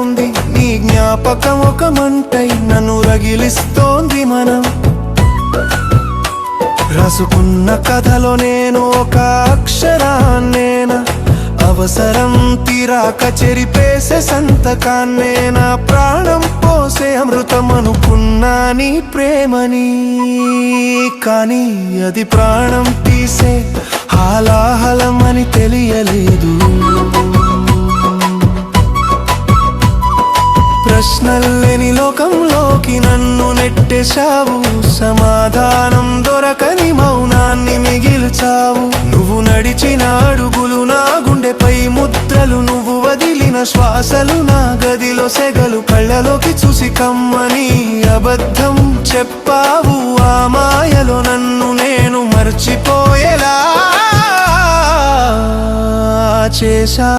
ఉంది. నీ జ్ఞాపకం ఒక మంటై నన్ను రగిలిస్తోంది. మనం రాసుకున్న కథలో నేను ఒక అక్షరాన్నేనా, అవసరం తీరాక చెరిపేసే సంతకాన్నేనా, ప్రాణం పోసే అమృతం అనుకున్నా నీ ప్రేమని. కానీ అది ప్రాణం తీసే హాలాహలం అని తెలియలేదు. ప్రశ్నల్లేని లోకంలోకి నన్ను నెట్టేశావు. సమాధానం దొరకని మౌనాన్ని మిగిల్చావు. నువ్వు నడిచిన అడుగులు నా గుండెపై ముద్రలు, నువ్వు వదిలిన శ్వాసలు నా గదిలో సెగలు. కళ్ళలోకి చూసి కమ్మని అబద్ధం చెప్పావు. ఆ మాయలో నన్ను నేను మర్చిపోయేలా చేశా.